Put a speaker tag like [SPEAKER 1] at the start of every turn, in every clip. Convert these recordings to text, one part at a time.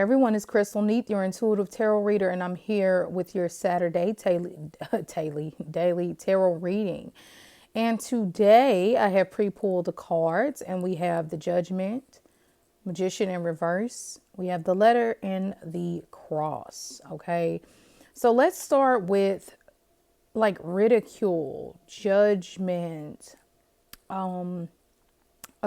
[SPEAKER 1] everyone, it's Crystal Neath, your intuitive tarot reader, and I'm here with your Saturday daily tarot reading. And today I have pre-pulled the cards, and we have the Judgment, Magician in reverse. We have the Letter and the Cross. Okay, so let's start with like ridicule, judgment. A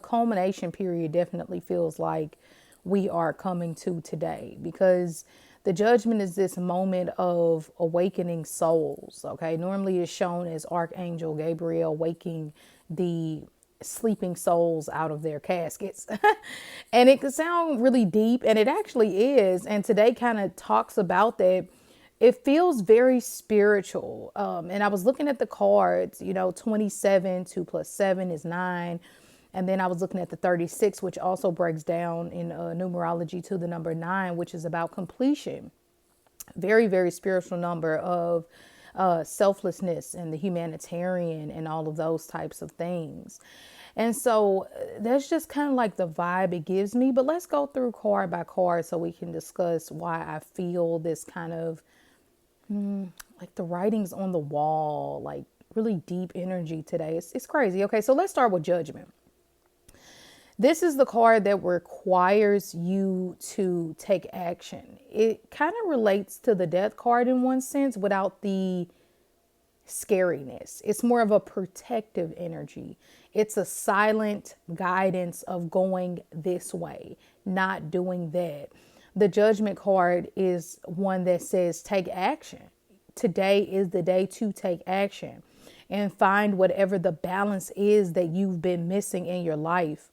[SPEAKER 1] culmination period definitely feels like we are coming to today, because the Judgment is this moment of awakening souls. Okay, normally it's shown as Archangel Gabriel waking the sleeping souls out of their caskets. And it could sound really deep, and it actually is, and today kind of talks about that. It feels very spiritual. And I was looking at the cards, 27, 2 plus 7 is 9. And then I was looking at the 36, which also breaks down in numerology to the number 9, which is about completion. Very, very spiritual number of selflessness and the humanitarian and all of those types of things. And so that's just kind of like the vibe it gives me. But let's go through card by card so we can discuss why I feel this kind of like the writings on the wall, like really deep energy today. It's crazy. Okay, so let's start with Judgment. This is the card that requires you to take action. It kind of relates to the Death card in one sense without the scariness. It's more of a protective energy. It's a silent guidance of going this way, not doing that. The Judgment card is one that says take action. Today is the day to take action and find whatever the balance is that you've been missing in your life.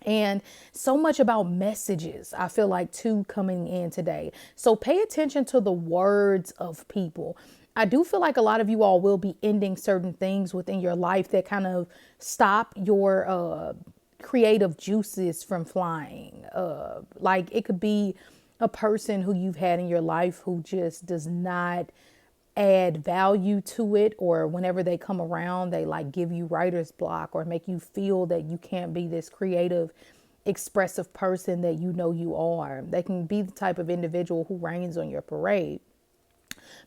[SPEAKER 1] And so much about messages, I feel like, too, coming in today. So pay attention to the words of people. I do feel like a lot of you all will be ending certain things within your life that kind of stop your creative juices from flying. Like it could be a person who you've had in your life who just does not add value to it, or whenever they come around they like give you writer's block or make you feel that you can't be this creative, expressive person that you are. They can be the type of individual who rains on your parade.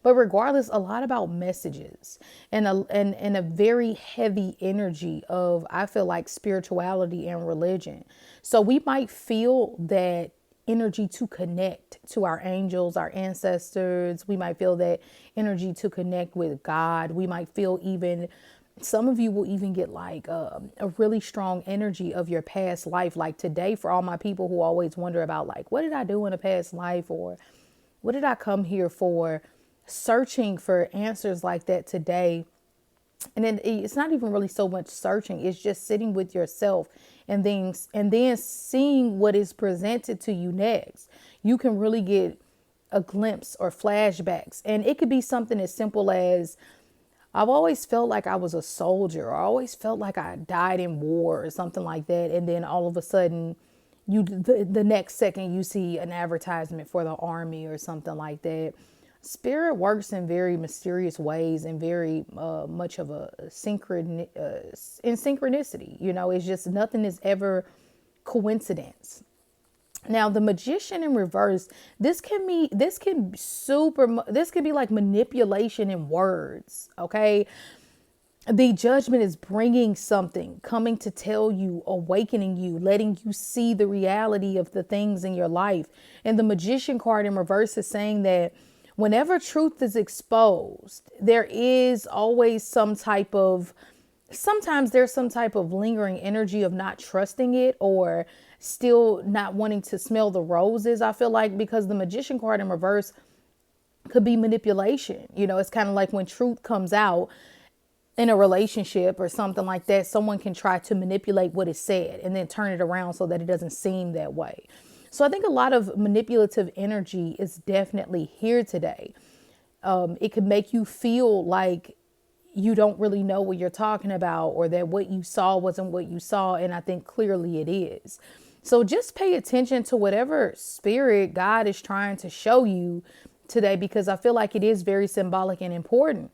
[SPEAKER 1] But regardless, a lot about messages and a very heavy energy of, I feel like, spirituality and religion. So we might feel that energy to connect to our angels, our ancestors. We might feel that energy to connect with God. We might feel, even some of you will even get like a really strong energy of your past life. Like today, for all my people who always wonder about like, what did I do in a past life, or what did I come here for? Searching for answers like that today. And then it's not even really so much searching, it's just sitting with yourself and then seeing what is presented to you next. You can really get a glimpse or flashbacks, and it could be something as simple as, I've always felt like I was a soldier, or I always felt like I died in war, or something like that. And then all of a sudden the next second you see an advertisement for the army or something like that. Spirit works in very mysterious ways and very much of a synchronicity. It's just nothing is ever coincidence. Now, the Magician in reverse, this can be like manipulation in words. Okay. The Judgment is bringing something, coming to tell you, awakening you, letting you see the reality of the things in your life. And the Magician card in reverse is saying that whenever truth is exposed, there is always sometimes there's some type of lingering energy of not trusting it, or still not wanting to smell the roses, I feel like, because the Magician card in reverse could be manipulation. It's kind of like when truth comes out in a relationship or something like that, someone can try to manipulate what is said and then turn it around so that it doesn't seem that way. So I think a lot of manipulative energy is definitely here today. It could make you feel like you don't really know what you're talking about, or that what you saw wasn't what you saw. And I think clearly it is. So just pay attention to whatever spirit God is trying to show you today, because I feel like it is very symbolic and important.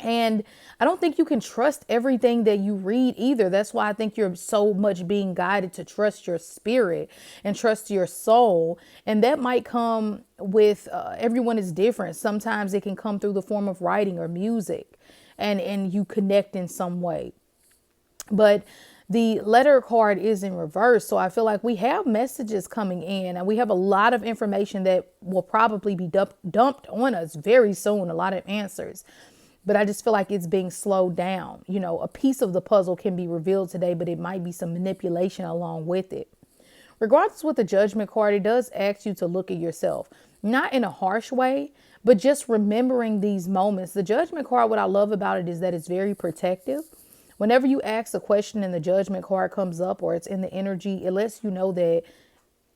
[SPEAKER 1] And I don't think you can trust everything that you read either. That's why I think you're so much being guided to trust your spirit and trust your soul. And that might come with everyone is different. Sometimes it can come through the form of writing or music, and you connect in some way. But the letter card is in reverse. So I feel like we have messages coming in and we have a lot of information that will probably be dumped on us very soon, a lot of answers. But I just feel like it's being slowed down. You know, a piece of the puzzle can be revealed today, but it might be some manipulation along with it. Regardless with the judgment card, it does ask you to look at yourself, not in a harsh way, but just remembering these moments. The judgment card, what I love about it is that it's very protective. Whenever you ask a question and the judgment card comes up or it's in the energy, it lets you know that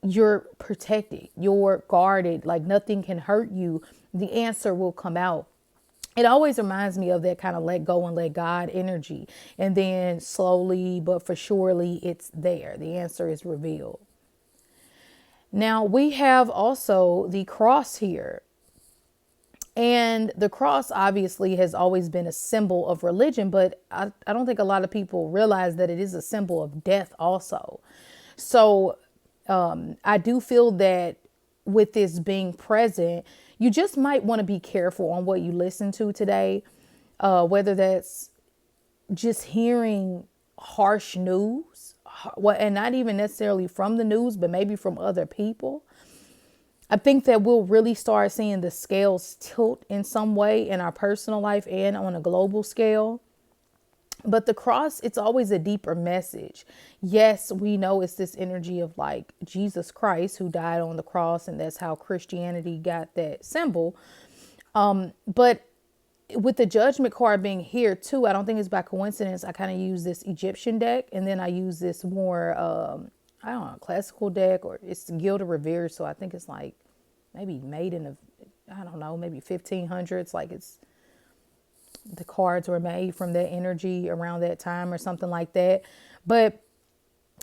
[SPEAKER 1] you're protected, you're guarded, like nothing can hurt you. The answer will come out. It always reminds me of that kind of let go and let God energy. And then slowly but for surely it's there. The answer is revealed. Now we have also the cross here. And the cross obviously has always been a symbol of religion, but I don't think a lot of people realize that it is a symbol of death also. So I do feel that with this being present, you just might want to be careful on what you listen to today, whether that's just hearing harsh news, and not even necessarily from the news, but maybe from other people. I think that we'll really start seeing the scales tilt in some way in our personal life and on a global scale. But the cross, it's always a deeper message. Yes, we know it's this energy of like Jesus Christ who died on the cross, and that's how Christianity got that symbol. But with the judgment card being here too, I don't think it's by coincidence. I kind of use this Egyptian deck, and then I use this more I don't know, classical deck, or it's Gilda Revere. So I think it's like maybe made in the, I don't know, maybe 1500s. Like it's, the cards were made from that energy around that time or something like that. But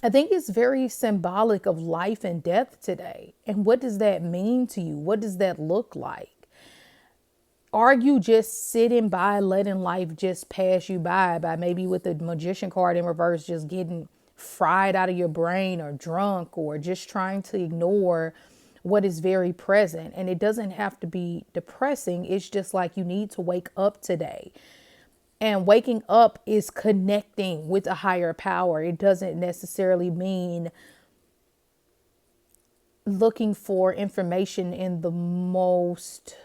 [SPEAKER 1] I think it's very symbolic of life and death today. And what does that mean to you? What does that look like? Are you just sitting by, letting life just pass you by maybe with the Magician card in reverse, just getting fried out of your brain or drunk, or just trying to ignore what is very present? And it doesn't have to be depressing. It's just like you need to wake up today. And waking up is connecting with a higher power. It doesn't necessarily mean looking for information in the most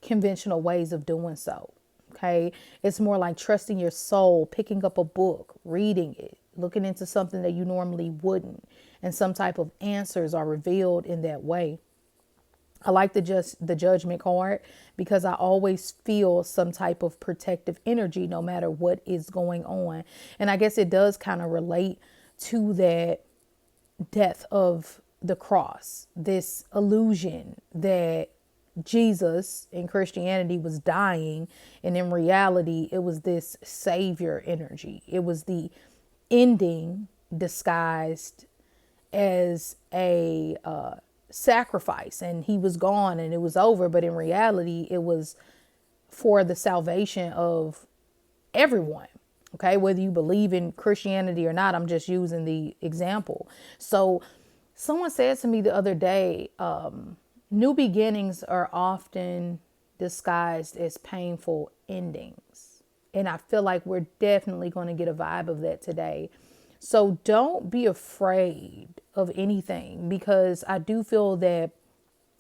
[SPEAKER 1] conventional ways of doing so. Okay. It's more like trusting your soul, picking up a book, reading it, looking into something that you normally wouldn't. And some type of answers are revealed in that way. I like the judgment card because I always feel some type of protective energy no matter what is going on. And I guess it does kind of relate to that death of the cross, this illusion that Jesus in Christianity was dying, and in reality it was this savior energy. It was the ending disguised as a sacrifice, and he was gone and it was over, but in reality it was for the salvation of everyone. Okay, whether you believe in Christianity or not, I'm just using the example. So someone said to me the other day, new beginnings are often disguised as painful endings. And I feel like we're definitely going to get a vibe of that today. So don't be afraid of anything, because I do feel that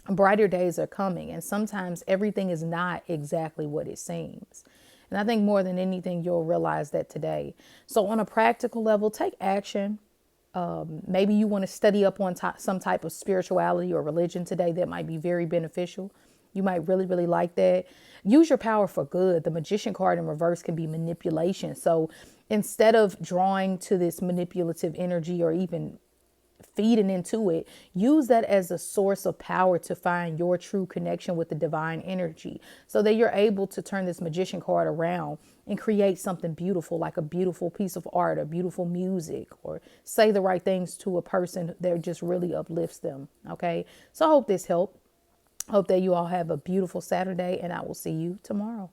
[SPEAKER 1] brighter days are coming, and sometimes everything is not exactly what it seems. And I think more than anything, you'll realize that today. So on a practical level, take action. Maybe you want to study up on some type of spirituality or religion today that might be very beneficial. You might really, really like that. Use your power for good. The Magician card in reverse can be manipulation. So instead of drawing to this manipulative energy or even feeding into it, use that as a source of power to find your true connection with the divine energy, so that you're able to turn this Magician card around and create something beautiful, like a beautiful piece of art or beautiful music, or say the right things to a person that just really uplifts them. Okay, so I hope this helped. Hope that you all have a beautiful Saturday, and I will see you tomorrow.